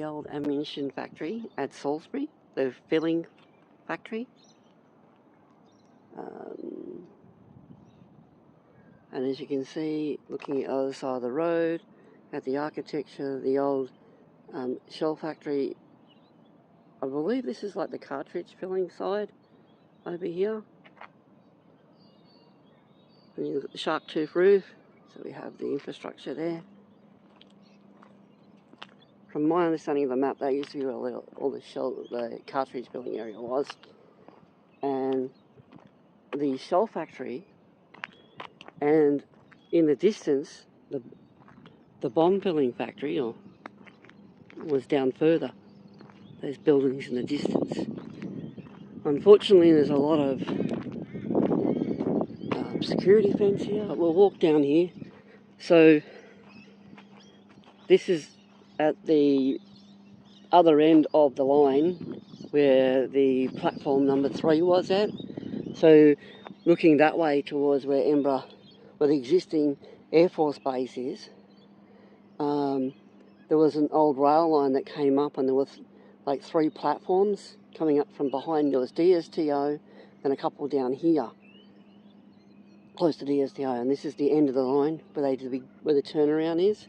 the old ammunition factory at Salisbury, the filling factory. And as you can see, looking at the other side of the road, at the architecture, the old shell factory. I believe this is like the cartridge filling side over here. And you look at the shark tooth roof, so we have the infrastructure there. From my understanding of the map, that used to be where all the cartridge filling area was. And the shell factory, and in the distance, the bomb filling factory was down further. Those buildings in the distance. Unfortunately, there's a lot of security fence here. We'll walk down here. So this is at the other end of the line where the platform number 3 was at. So looking that way towards where the existing Air Force base is, there was an old rail line that came up, and there was like 3 platforms coming up from behind. There was DSTO and a couple down here, close to DSTO, and this is the end of the line where the turnaround is.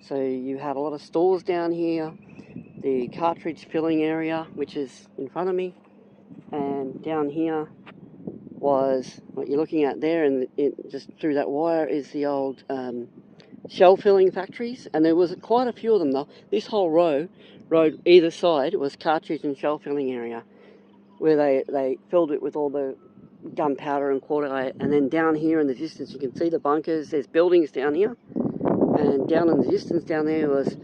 So you had a lot of stores down here, the cartridge filling area, which is in front of me, and down here was what you're looking at there, and just through that wire is the old shell filling factories, and there was quite a few of them though. This whole road either side was cartridge and shell filling area, where they filled it with all the gunpowder and quarter. And then down here in the distance you can see the bunkers. There's buildings down here, and down in the distance down there was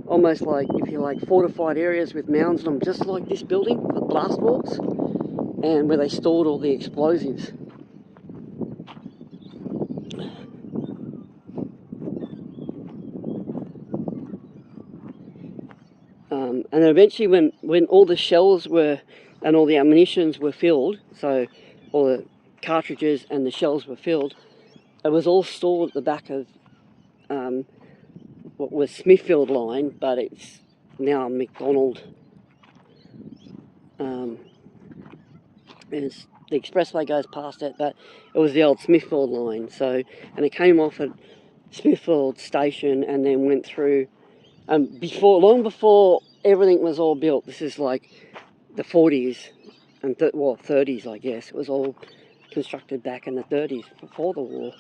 almost like, if you like, fortified areas with mounds on them, just like this building with blast walls, and where they stored all the explosives. And eventually when all the shells and all the ammunitions were filled, so all the cartridges and the shells were filled, it was all stored at the back of what was Smithfield line, but it's now McDonald. And the expressway goes past it, but it was the old Smithfield line. So, and it came off at Smithfield station and then went through. Long before everything was all built, this is like the 40s and 30s, I guess. It was all constructed back in the 30s before the war.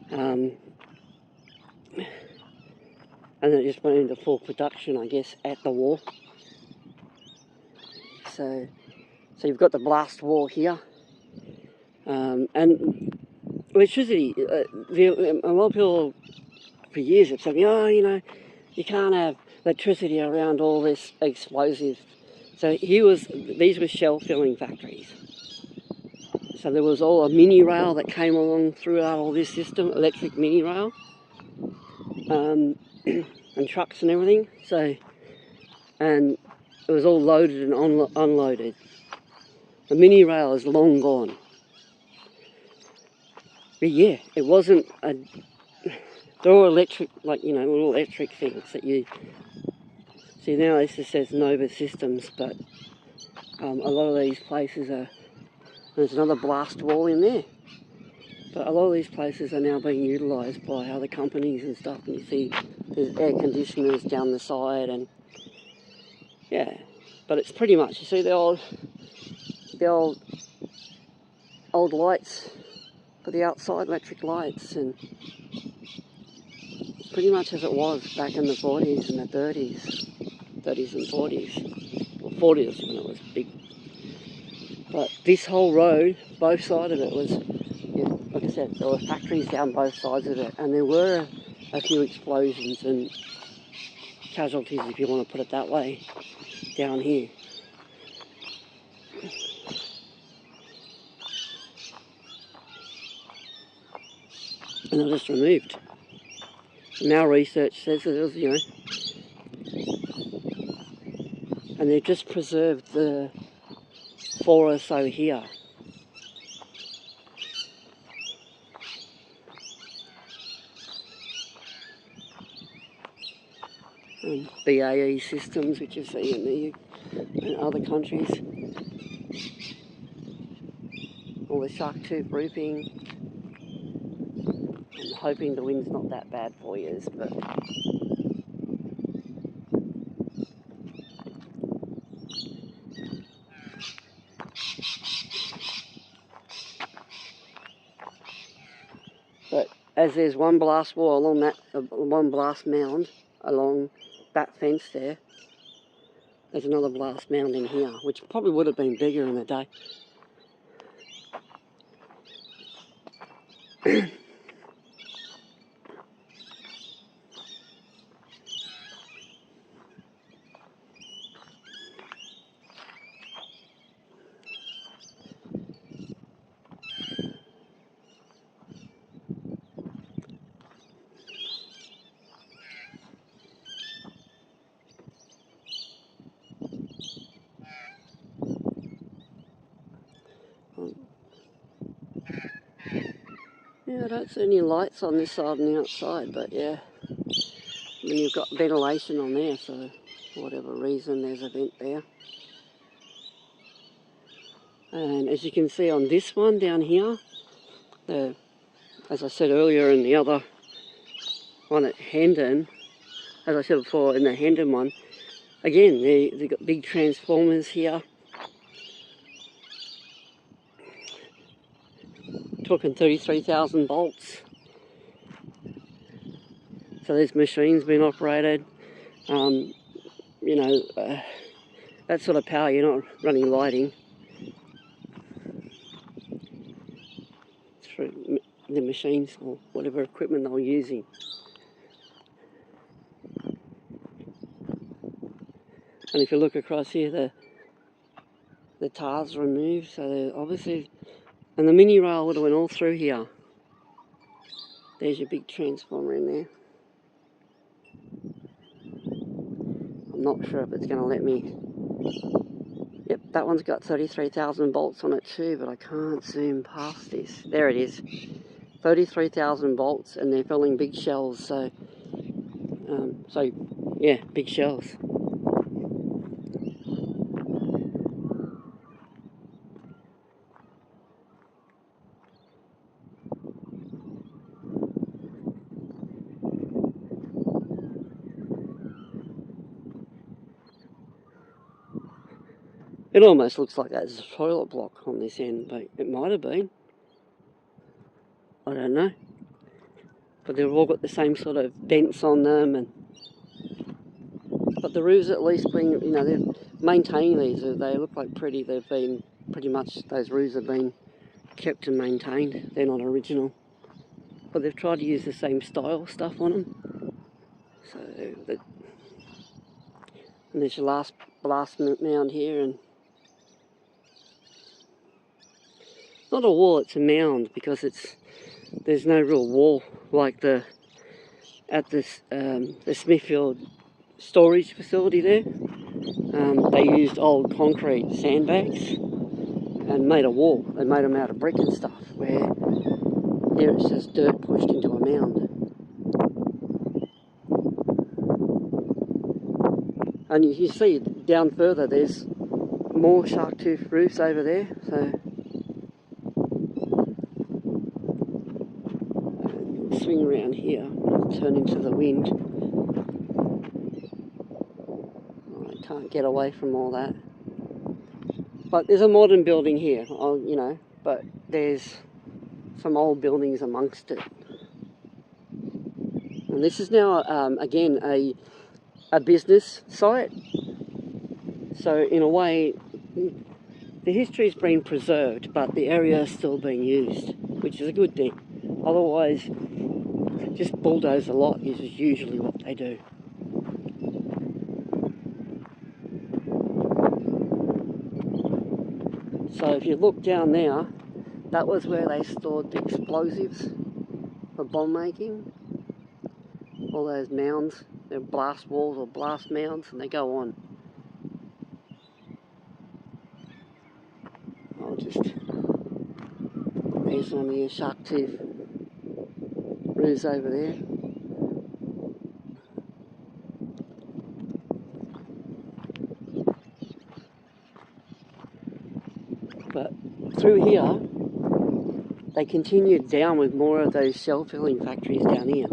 And then it just went into full production, I guess, at the war. So you've got the blast wall here, and electricity. A lot of people for years have said, oh, you know, you can't have electricity around all this explosive. So these were shell filling factories. So there was all a mini rail that came along throughout all this system, electric mini rail, and trucks and everything. So, and it was all loaded and unloaded. The mini rail is long gone. But yeah, it wasn't they're all electric, like, you know, little electric things that you see now. This just says Nova Systems, but a lot of these places there's another blast wall in there. But a lot of these places are now being utilised by other companies and stuff, and you see there's air conditioners down the side, and yeah, but it's pretty much, you see the old lights for the outside, electric lights, and it's pretty much as it was back in the 40s and the 30s and 40s. Well, 40s when it was big. But this whole road, both sides of it was, yeah, like I said, there were factories down both sides of it, and there were a few explosions and casualties, if you want to put it that way, down here. And they're just removed. Now research says that it was, you know, and they've just preserved the forest over here. and BAE systems, which you see in in other countries. All the shark tooth roofing. I'm hoping the wind's not that bad for you, but as there's one blast wall along that, one blast mound along that fence there, there's another blast mound in here, which probably would have been bigger in the day. Yeah, I don't see any lights on this side and the outside, but yeah. I mean, you've got ventilation on there, so for whatever reason there's a vent there. And as you can see on this one down here, as I said earlier in the other one at Hendon, as I said before in the Hendon one, again, they've got big transformers here. Talking 33,000 volts. So this machine's been operated. You know, that sort of power, you're not running lighting through the machines or whatever equipment they're using. And if you look across here, the tar's removed, so they're obviously, and the mini rail would have went all through here. There's your big transformer in there. I'm not sure if it's going to let me. Yep, that one's got 33,000 volts on it too, but I can't zoom past this. There it is. 33,000 volts, and they're filling big shells, so yeah, big shells. It almost looks like there's a toilet block on this end, but it might have been. I don't know. But they've all got the same sort of vents on them, but the roofs at least being, you know, they're maintaining these. They look like they've been pretty much, those roofs have been kept and maintained. They're not original. But they've tried to use the same style stuff on them. So, and there's your last blast mound here, and not a wall, it's a mound, because there's no real wall like at the Smithfield storage facility there. They used old concrete sandbags and made a wall. They made them out of brick and stuff, where here it's just dirt pushed into a mound. And you see down further there's more shark tooth roofs over there, so swing around here, turn into the wind. I can't get away from all that. But there's a modern building here, you know, but there's some old buildings amongst it. And this is now, again, a business site. So in a way, the history's been preserved, but the area is still being used, which is a good thing. Otherwise, just bulldoze a lot is usually what they do. So if you look down there, that was where they stored the explosives for bomb making. All those mounds, they're blast walls or blast mounds, and they go on. There's one of your shark tooth roofs over there. But through here, they continued down with more of those shell filling factories down here.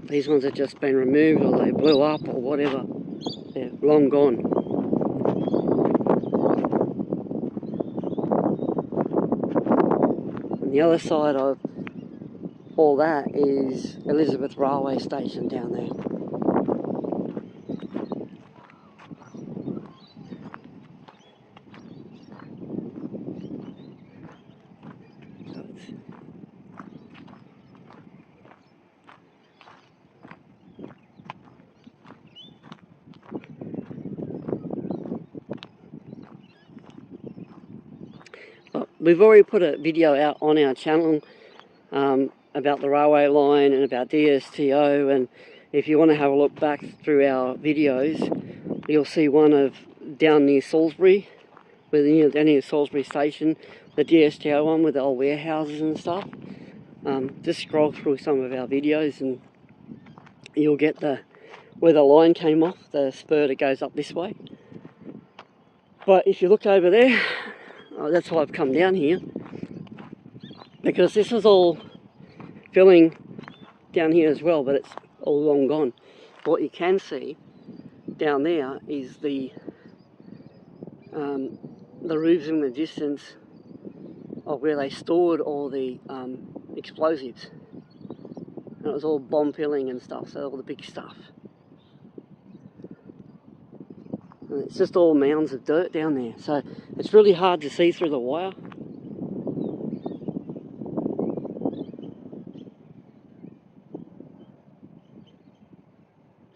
These ones have just been removed, or they blew up, or whatever. They're long gone. And the other side of all that is Elizabeth Railway Station down there. We've already put a video out on our channel about the railway line and about DSTO, and if you want to have a look back through our videos, you'll see one of down near Salisbury, down near Salisbury Station, the DSTO one with the old warehouses and stuff. Just scroll through some of our videos and you'll get where the line came off, the spur that goes up this way. But if you look over there, that's why I've come down here, because this is all filling down here as well, but it's all long gone. What you can see down there is the roofs in the distance of where they stored all the explosives. And it was all bomb filling and stuff, so all the big stuff. And it's just all mounds of dirt down there, so it's really hard to see through the wire.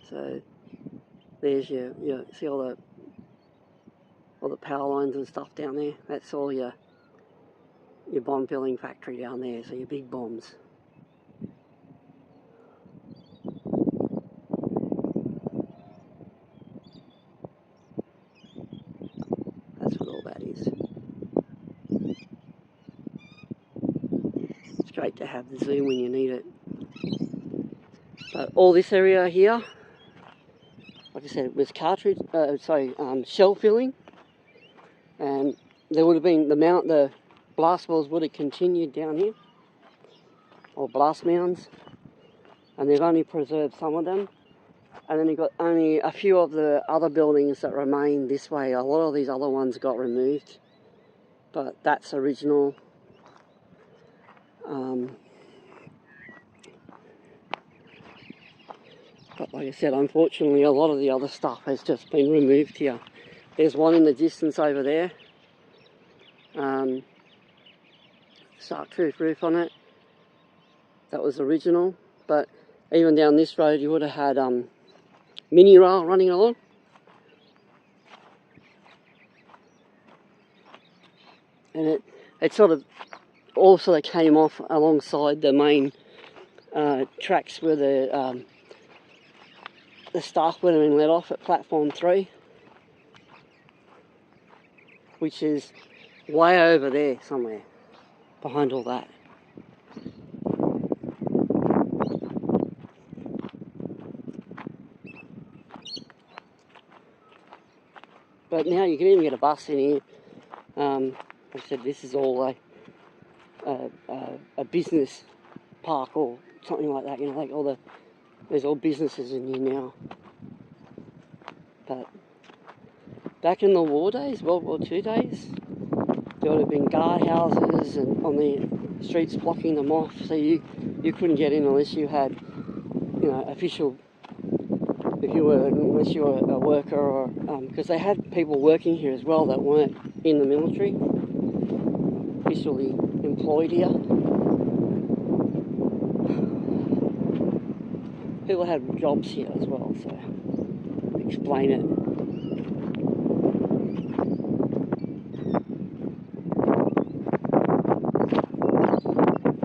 So there's your see all the power lines and stuff down there. That's all your bomb filling factory down there, so your big bombs. That's what all that is. It's great to have the zoom when you need it. But all this area here, like I said, it was cartridge, shell filling, and there would have been the blast wells would have continued down here, or blast mounds, and they've only preserved some of them. And then you've got only a few of the other buildings that remain this way. A lot of these other ones got removed, but that's original. But like I said, unfortunately, a lot of the other stuff has just been removed here. There's one in the distance over there. Chartreuse roof on it. That was original. But even down this road, you would have had mini rail running along. And it sort of also came off alongside the main tracks where the staff would have been let off at platform 3, which is way over there somewhere behind all that. But now you can even get a bus in here. Like I said, this is all a business park or something like that. You know, like there's all businesses in here now. But back in the war days, World War II days, there would have been guard houses and on the streets blocking them off, so you couldn't get in unless you had, official. Unless you were a worker, or because they had people working here as well that weren't in the military, officially employed here. People had jobs here as well, so explain it.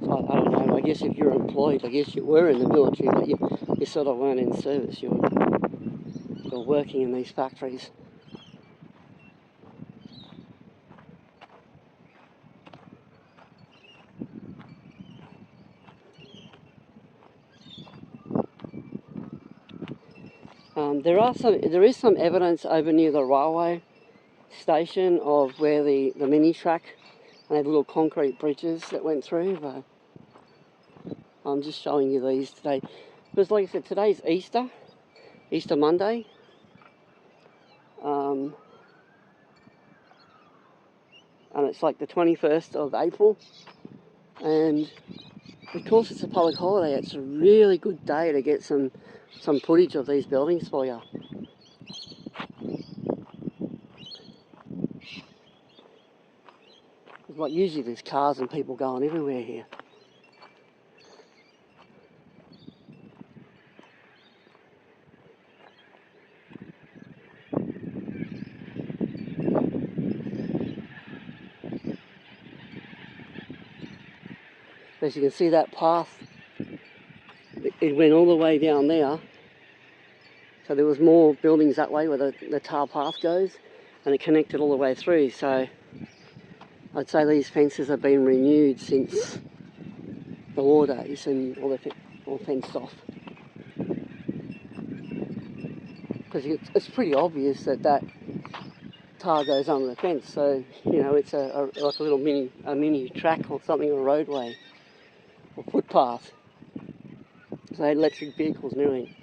So I don't know, I guess if you're employed, I guess you were in the military, but you sort of weren't in service. You're working in these factories. There is some evidence over near the railway station of where the mini track, and had little concrete bridges that went through, but I'm just showing you these today. Because like I said, today's Easter Monday. And it's like the 21st of April, and because it's a public holiday, it's a really good day to get some footage of these buildings for you. Like usually there's cars and people going everywhere here. As you can see, that path, it went all the way down there. So there was more buildings that way where the tar path goes, and it connected all the way through. So I'd say these fences have been renewed since the war days, and all fenced off. Because it's pretty obvious that tar goes under the fence, so you know it's like a little mini track or something, or roadway or footpath. So they had electric vehicles and everything.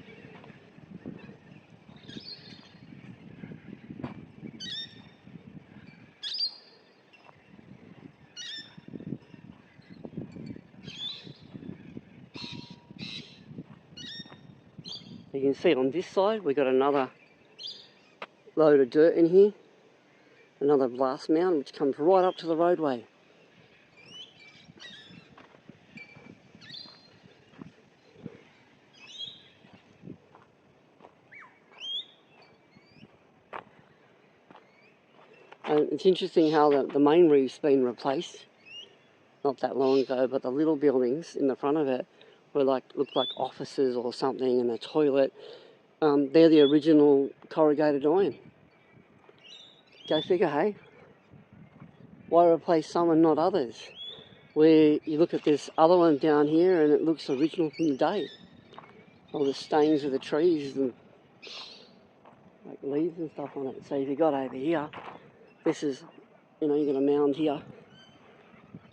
You can see on this side we've got another load of dirt in here, another blast mound which comes right up to the roadway. And it's interesting how the main roof's been replaced not that long ago, but the little buildings in the front of it were looked like offices or something, and a toilet. They're the original corrugated iron. Go figure, hey? Why replace some and not others? Where you look at this other one down here and it looks original from the day. All the stains of the trees and like leaves and stuff on it. So if you got over here, this is, you know, you got a mound here,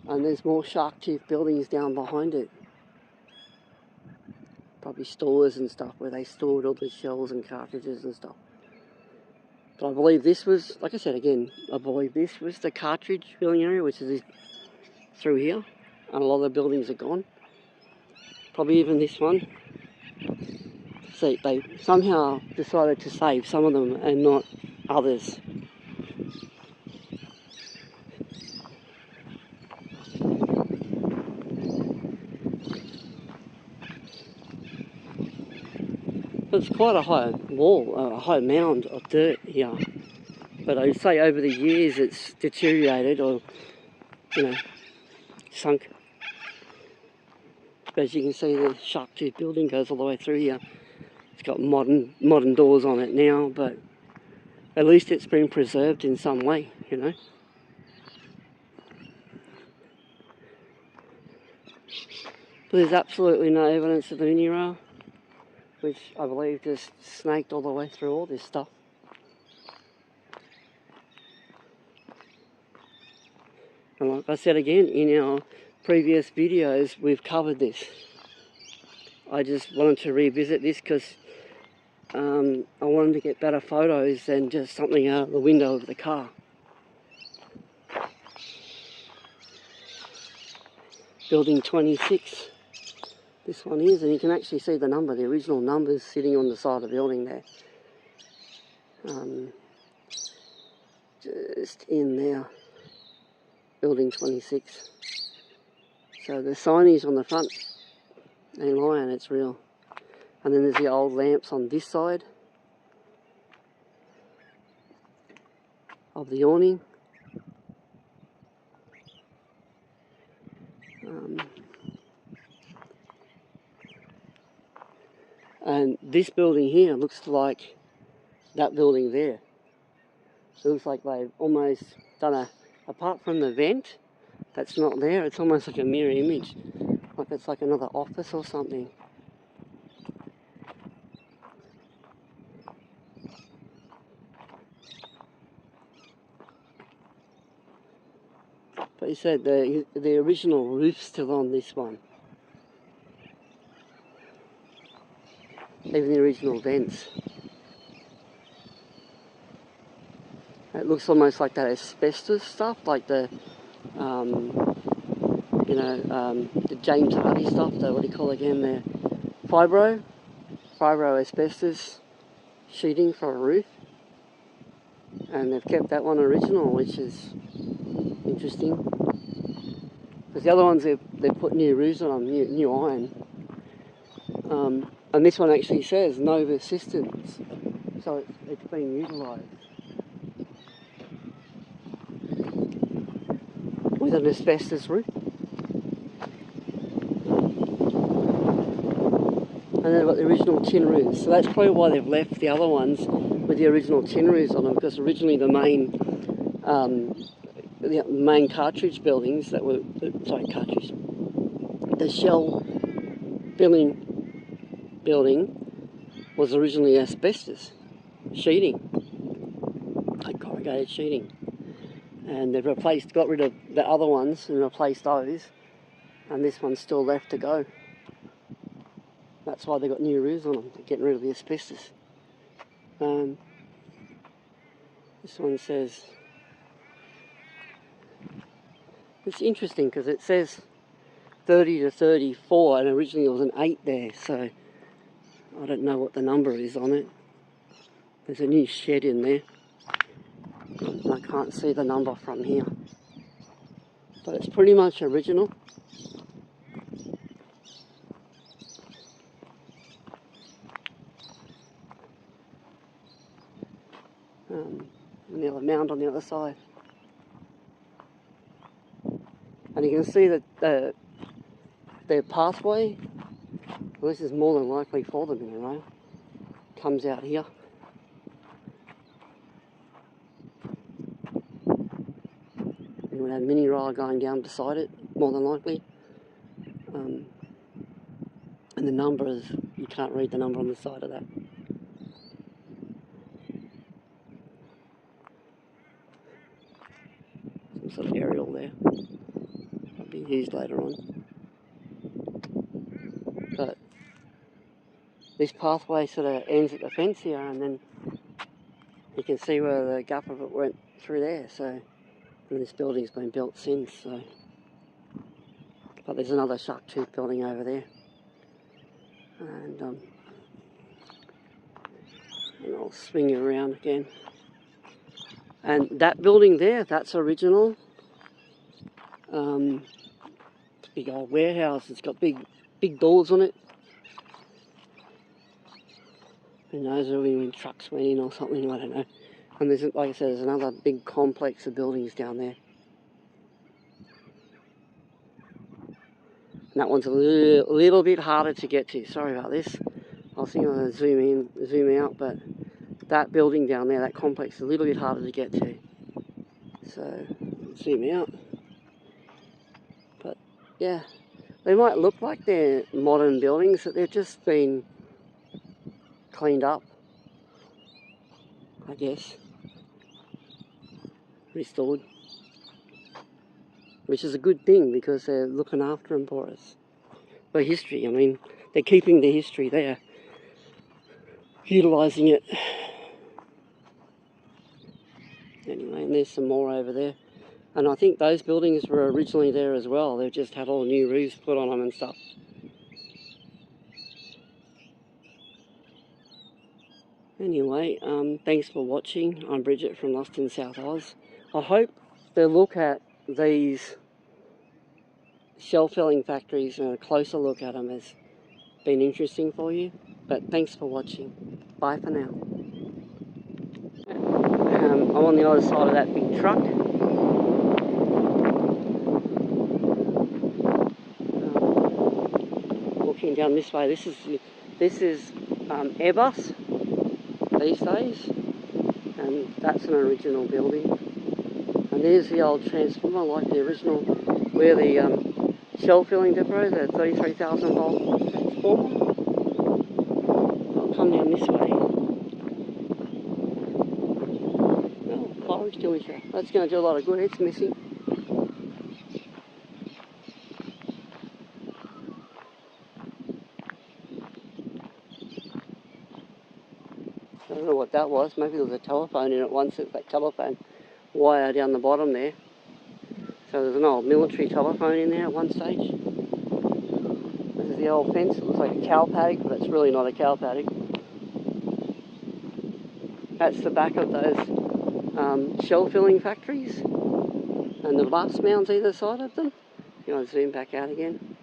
and there's more shark tooth buildings down behind it. Probably stores and stuff where they stored all the shells and cartridges and stuff. But I believe this was, like I said again, I believe this was the Cartridge building area, which is through here, and a lot of the buildings are gone. Probably even this one. See, they somehow decided to save some of them and not others. It's quite a high wall, a high mound of dirt here. But I'd say over the years it's deteriorated or, you know, sunk. As you can see, the shark tooth building goes all the way through here. It's got modern doors on it now, but at least it's been preserved in some way, you know. But there's absolutely no evidence of the mini rail, which I believe just snaked all the way through all this stuff. And like I said again, in our previous videos, we've covered this. I just wanted to revisit this because I wanted to get better photos than just something out of the window of the car. Building 26, this one is, and you can actually see the number, the original numbers sitting on the side of the building there. Just in there, building 26. So the signage on the front ain't lying, it's real. And then there's the old lamps on this side of the awning. And this building here looks like that building there. It looks like they've almost done apart from the vent that's not there, it's almost like a mirror image. Like it's like another office or something. But he said the original roof's still on this one. Even the original vents. It looks almost like that asbestos stuff, like the, the James Hardy stuff, the, what do you call it again, the fibro asbestos sheeting for a roof. And they've kept that one original, which is interesting. Because the other ones, they've put new roofs on them, new iron. And this one actually says Nova Systems, so it's been utilised. With an asbestos roof. And they've got the original tin roofs, so that's probably why they've left the other ones with the original tin roofs on them, because originally the main cartridge buildings that were, the shell filling building was originally asbestos sheeting, like corrugated sheeting. And they've got rid of the other ones and replaced those, and this one's still left to go. That's why they've got new roofs on them, they're getting rid of the asbestos. This one says, it's interesting because it says 30 to 34 and originally there was an 8 there, so I don't know what the number is on it. There's a new shed in there. I can't see the number from here, but it's pretty much original. And the other mound on the other side, and you can see that their pathway, well, this is more than likely for them in a row, comes out here. You would have mini rail going down beside it, more than likely. And the number is, you can't read the number on the side of that. Some sort of aerial there. Might be used later on. But this pathway sort of ends at the fence here, and then you can see where the gap of it went through there. So, and this building's been built since. So, but there's another shark tooth building over there, and I'll swing you around again. And that building there, that's original. Big old warehouse. It's got big doors on it. Who knows, maybe when trucks went in or something, I don't know. And there's, like I said, there's another big complex of buildings down there. And that one's a little bit harder to get to. Sorry about this. I was thinking I'm going to zoom in, zoom out, but that building down there, that complex, is a little bit harder to get to. So, zoom out. But, yeah, they might look like they're modern buildings, but they've just been cleaned up, I guess. Restored. Which is a good thing, because they're looking after them for us. For history, I mean, they're keeping the history there. Utilising it. Anyway, and there's some more over there. And I think those buildings were originally there as well. They've just had all new roofs put on them and stuff. Anyway, thanks for watching. I'm Bridget from Lost in South Oz. I hope the look at these shell filling factories and a closer look at them has been interesting for you. But thanks for watching. Bye for now. I'm on the other side of that big truck. Walking down this way. This is Airbus these days, and that's an original building. And there's the old transformer, like the original, where the shell filling depot, the 33,000 volt transformer. I'll come down this way. Oh, fire extinguisher. That's going to do a lot of good. It's missing. what that was. Maybe there was a telephone in it once, that telephone wire down the bottom there. So there's an old military telephone in there at one stage. This is the old fence. It looks like a cow paddock, but it's really not a cow paddock. That's the back of those shell filling factories and the blast mounds either side of them. You want to zoom back out again?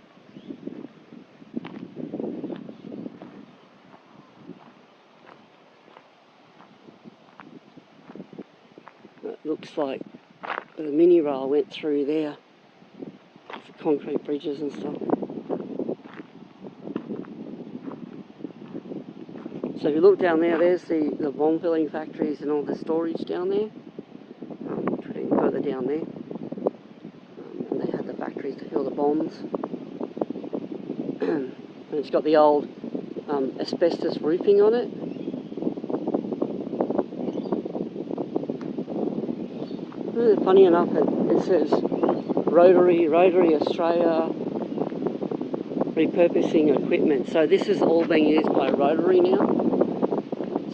It looks like the mini rail went through there. The concrete bridges and stuff. So if you look down there, there's the bomb filling factories and all the storage down there. Further down there. And they had the factories to fill the bombs. And it's got the old asbestos roofing on it. Funny enough, it says Rotary Australia repurposing equipment. So this is all being used by Rotary now.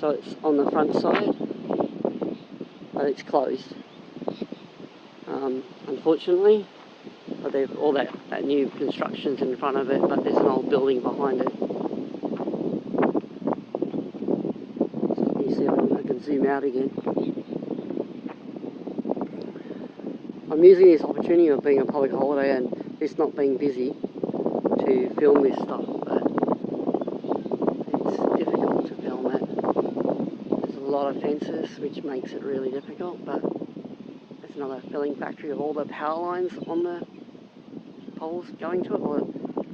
So it's on the front side, but it's closed. Unfortunately, but they've all that new construction's in front of it, but there's an old building behind it. So you see, I can zoom out again. I'm using this opportunity of being a public holiday and this not being busy to film this stuff, but it's difficult to film it. There's a lot of fences, which makes it really difficult, but there's another filling factory with all the power lines on the poles going to it,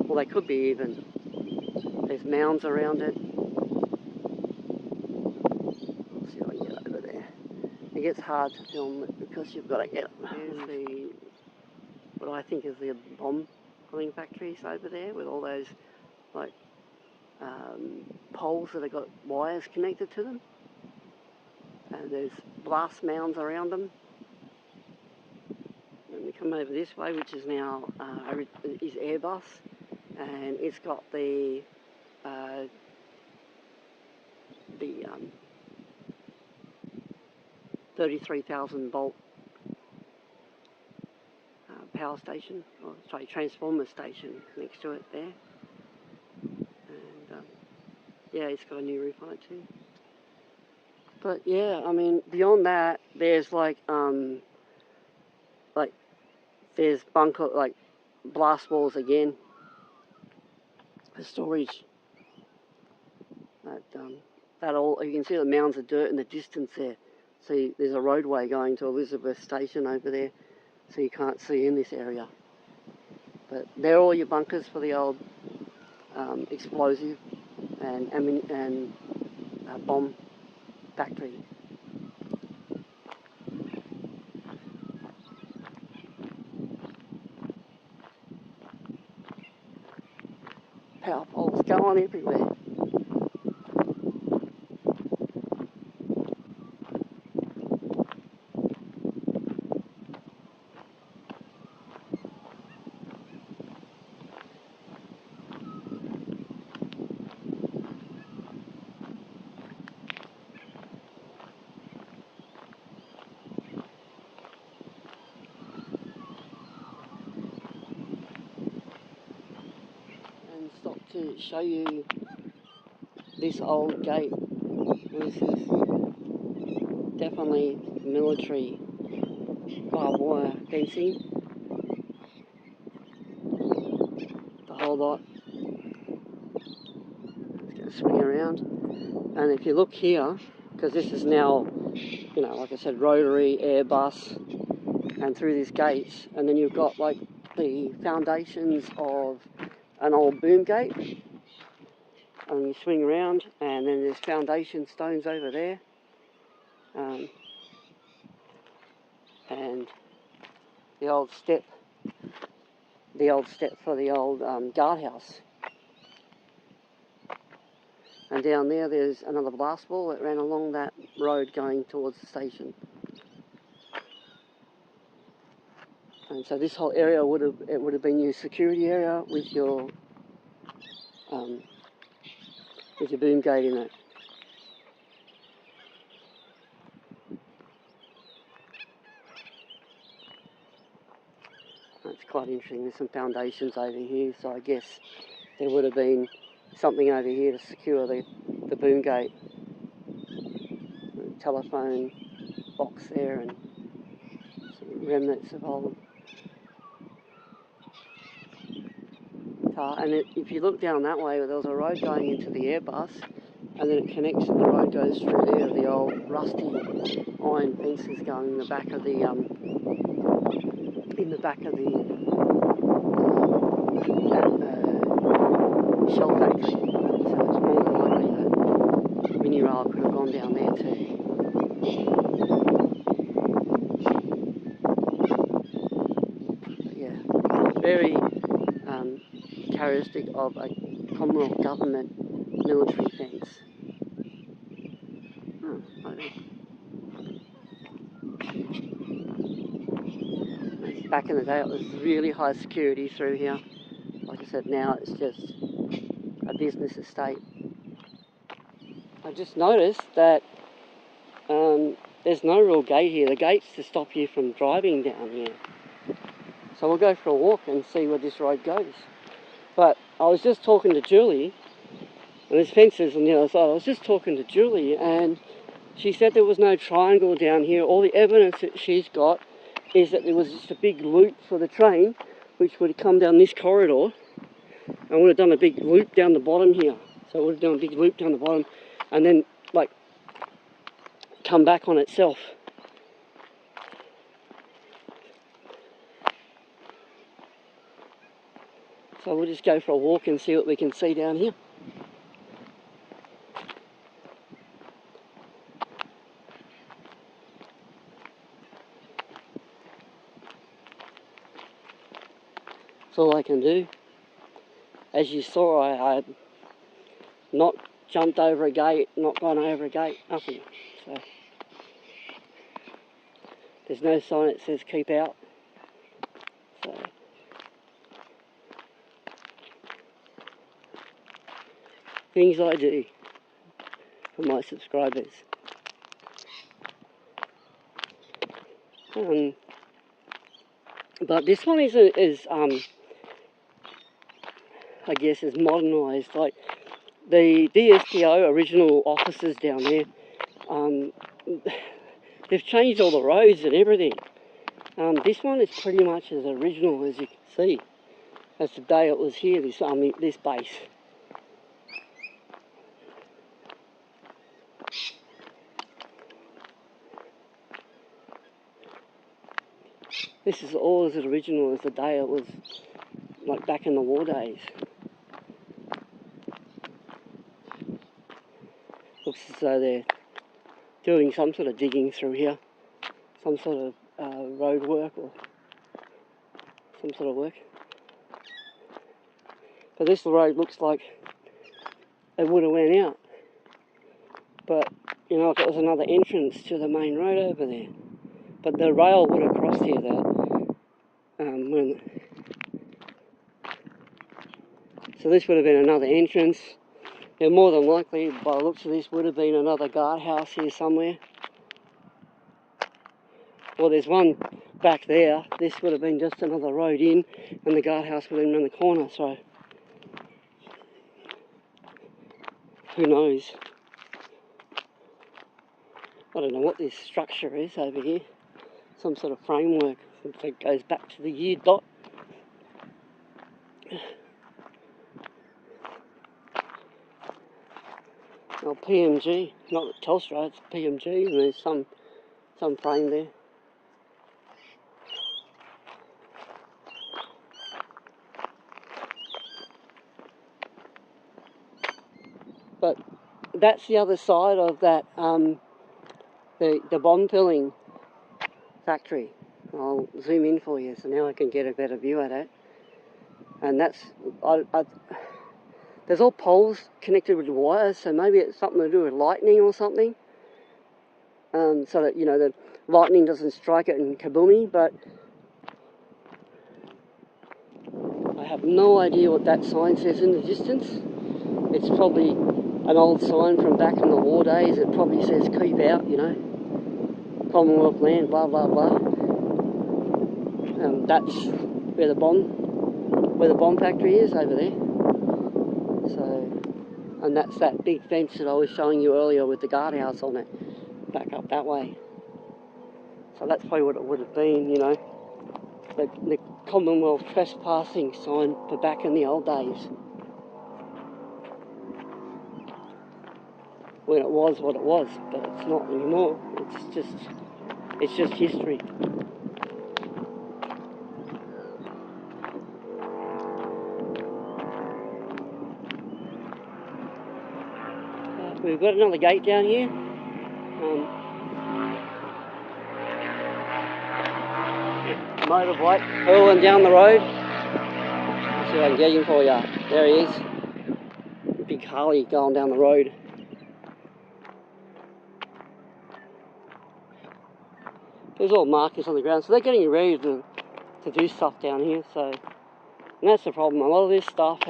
or they could be even. There's mounds around it. Let's see if I can get over there. It gets hard to film it because you've got to get what I think is the bomb filling factories over there with all those like poles that have got wires connected to them, and there's blast mounds around them. And we come over this way, which is now is Airbus, and it's got the 33,000 volt power station, or sorry, transformer station next to it there. And yeah, it's got a new roof on it too. But yeah, I mean, beyond that, there's there's bunker, like blast walls again for storage. That all, you can see the mounds of dirt in the distance there. See, there's a roadway going to Elizabeth Station over there, so you can't see in this area. But they're all your bunkers for the old explosive and bomb factory. Power poles go on everywhere. Stop to show you this old gate. This is definitely military barbed wire fencing. The whole lot. It's going to swing around. And if you look here, because this is now, you know, like I said, Rotary, Airbus, and through these gates, and then you've got like the foundations of an old boom gate, and you swing around, and then there's foundation stones over there, and the old step for the old guardhouse. And down there, there's another blast wall that ran along that road going towards the station. And so this whole area would have been your security area with your boom gate in it. It's quite interesting. There's some foundations over here, so I guess there would have been something over here to secure the boom gate. The telephone box there and some remnants of old tar. And if you look down that way, there was a road going into the Airbus, and then it connects and the road goes through there. The old rusty iron fences going in the back of the shell factory. So it's more than likely that mini rail could have gone down there too. But yeah, very characteristic of a Commonwealth government military fence. Oh, back in the day it was really high security through here. Like I said, now it's just a business estate. I just noticed that there's no real gate here. The gate's to stop you from driving down here. So we'll go for a walk and see where this road goes. But I was just talking to Julie, and there's fences on the other side. I was just talking to Julie, and she said there was no triangle down here. All the evidence that she's got is that there was just a big loop for the train, which would have come down this corridor, and would have done a big loop down the bottom here. So it would have done a big loop down the bottom, and then, like, come back on itself. So we'll just go for a walk and see what we can see down here. That's all I can do. As you saw, I had not jumped over a gate, not gone over a gate, nothing. So there's no sign that says keep out. So things I do for my subscribers. But this one is I guess is modernised. Like the DSTO original offices down there, they've changed all the roads and everything. This one is pretty much as original as you can see. As the day it was here, this base. This is all as original as the day it was, like back in the war days. Looks as though they're doing some sort of digging through here, some sort of road work or some sort of work. But this road looks like it would have went out. But, you know, if it was another entrance to the main road over there. But the rail would have crossed here though. So this would have been another entrance. And more than likely, by the looks of this, would have been another guardhouse here somewhere. Well, there's one back there. This would have been just another road in, and the guardhouse would have been around the corner, so who knows? I don't know what this structure is over here. Some sort of framework that goes back to the year dot. Well, PMG, not Telstra, it's PMG, and there's some frame there. But that's the other side of that, the bomb filling factory. I'll zoom in for you so now I can get a better view at it. And that's, there's all poles connected with wires, so maybe it's something to do with lightning or something. So that, you know, the lightning doesn't strike it in kaboomy, but I have no idea what that sign says in the distance. It's probably an old sign from back in the war days. It probably says keep out, you know, Commonwealth land, blah blah blah. That's where the bomb factory is over there. So, and that's that big fence that I was showing you earlier with the guardhouse on it, back up that way. So that's probably what it would have been, you know, the Commonwealth trespassing sign for back in the old days, when it was what it was, but it's not anymore. It's just history. We've got another gate down here. Motorbike hurling down the road. Let's see if I can get him for you. There he is. Big Harley going down the road. There's all markers on the ground, so they're getting ready to do stuff down here. So, and that's the problem. A lot of this stuff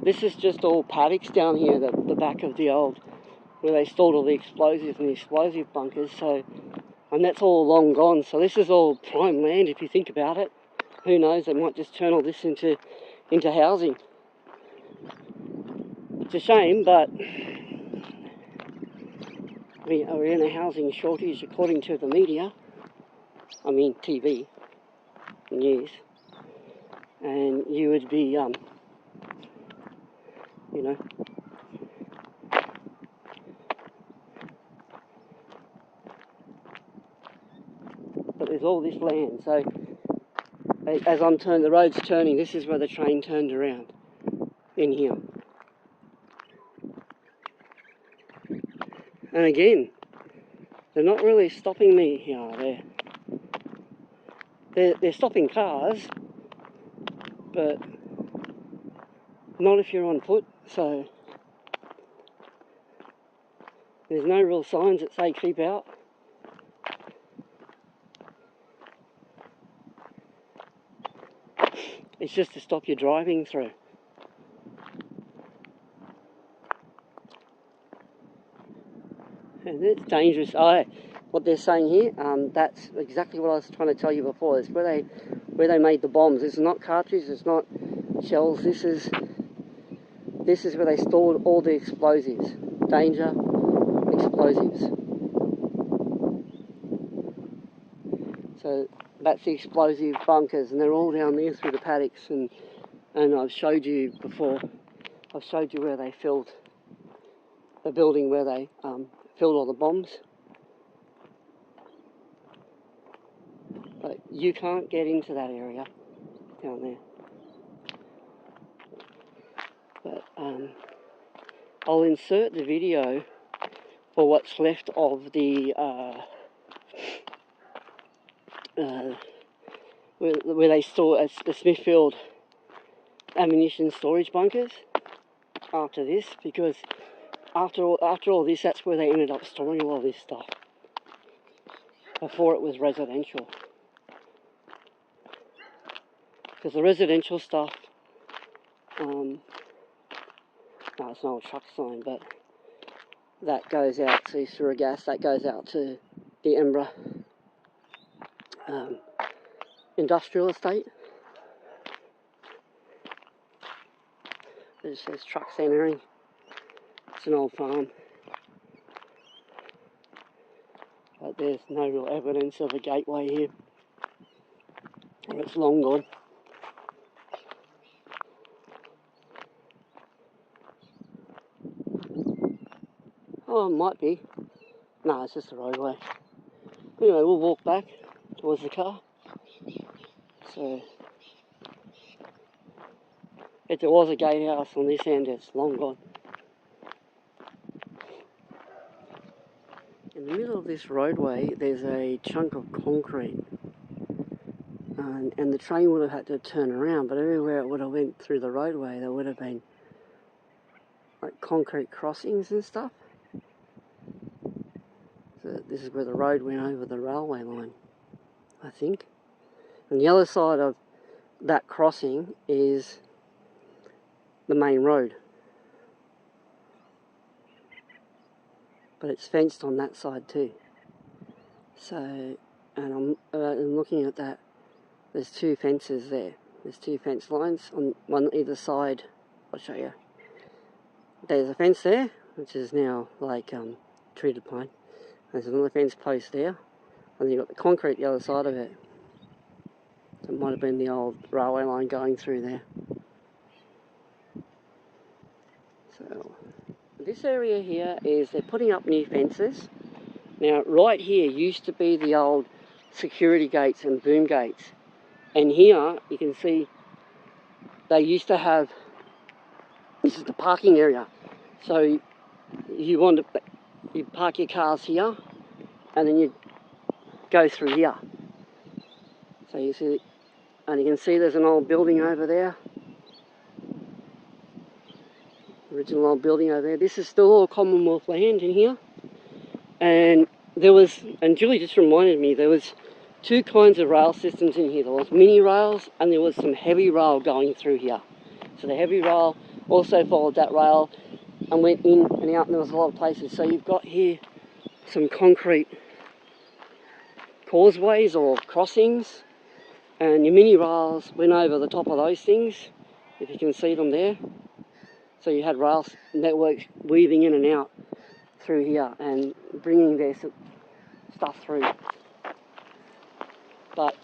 this is just all paddocks down here, the back of the old, where they stored all the explosives and the explosive bunkers. So, and that's all long gone. So this is all prime land if you think about it. Who knows? They might just turn all this into housing. It's a shame, but we are in a housing shortage according to the media. I mean TV, news, and you would be, you know, but there's all this land. So as I'm turning, the road's turning, this is where the train turned around, in here. And again, they're not really stopping me here. They're stopping cars, but not if you're on foot. So there's no real signs that say keep out. It's just to stop you driving through. And it's dangerous. What they're saying here, that's exactly what I was trying to tell you before. It's where they made the bombs. It's not cartridges, it's not shells. This is where they stored all the explosives. Danger explosives. So that's the explosive bunkers, and they're all down there through the paddocks. And I've showed you before. I've showed you where they filled the building, where they filled all the bombs. But you can't get into that area down there. But I'll insert the video for what's left of the where they store the Smithfield ammunition storage bunkers after this, because after all this, that's where they ended up storing all this stuff before it was residential. Because the residential stuff, no, it's an old truck sign, but that goes out to Surrogas, that goes out to the Embra industrial estate. It says truck centering. It's an old farm. But there's no real evidence of a gateway here. It's long gone. Oh, it might be. No, it's just a roadway. Anyway, we'll walk back towards the car. So, if there was a gatehouse on this end, it's long gone. In the middle of this roadway, there's a chunk of concrete. And the train would have had to turn around, but everywhere it would have went through the roadway, there would have been like concrete crossings and stuff. So this is where the road went over the railway line, I think. And the other side of that crossing is the main road. But it's fenced on that side too. So, and I'm looking at that There's two fences there. There's two fence lines on one either side. I'll show you. There's a fence there, which is now like treated pine. There's another fence post there, and then you've got the concrete the other side of it. So it might have been the old railway line going through there. So this area here is they're putting up new fences. Now right here used to be the old security gates and boom gates. And here you can see they used to have, this is the parking area. So you park your cars here and then you go through here. So you see, and you can see there's an old building over there. Original old building over there. This is still all Commonwealth land in here. And there was, and Julie just reminded me, there was two kinds of rail systems in here. There was mini rails and there was some heavy rail going through here. So the heavy rail also followed that rail and went in and out, and there was a lot of places. So you've got here some concrete causeways or crossings, and your mini rails went over the top of those things, if you can see them there. So you had rail networks weaving in and out through here and bringing their stuff through. But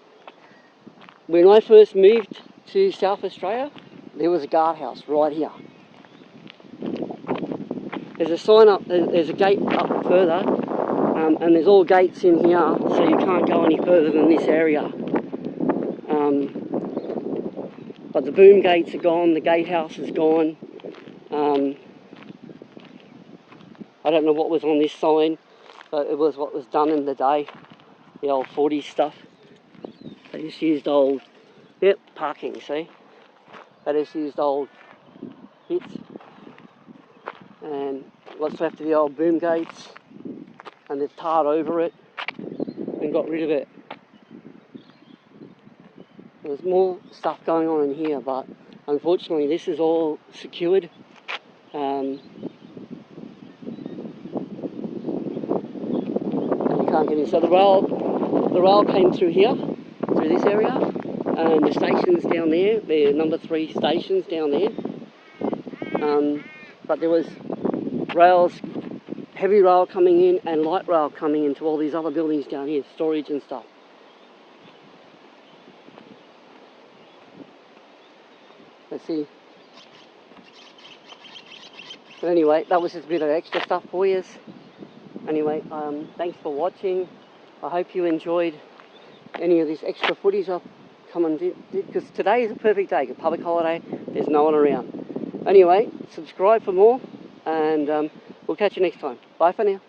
when I first moved to South Australia, there was a guardhouse right here. There's a sign up, there's a gate up further, and there's all gates in here, so you can't go any further than this area. But the boom gates are gone, the gatehouse is gone. I don't know what was on this sign, but it was what was done in the day, the old 40s stuff. They just used old, yep, parking, see? They just used old bits. And what's left of the old boom gates, and they've tarred over it and got rid of it. There's more stuff going on in here, but unfortunately this is all secured. And you can't get in. So the rail came through here, through this area, and the stations down there, the number 3 stations down there. But there was rails, heavy rail coming in and light rail coming into all these other buildings down here, storage and stuff. Let's see. But anyway, that was just a bit of extra stuff for you. Anyway, thanks for watching. I hope you enjoyed any of this extra footage I've come and did, because today is a perfect day, a public holiday, there's no one around. Anyway, subscribe for more, and we'll catch you next time. Bye for now.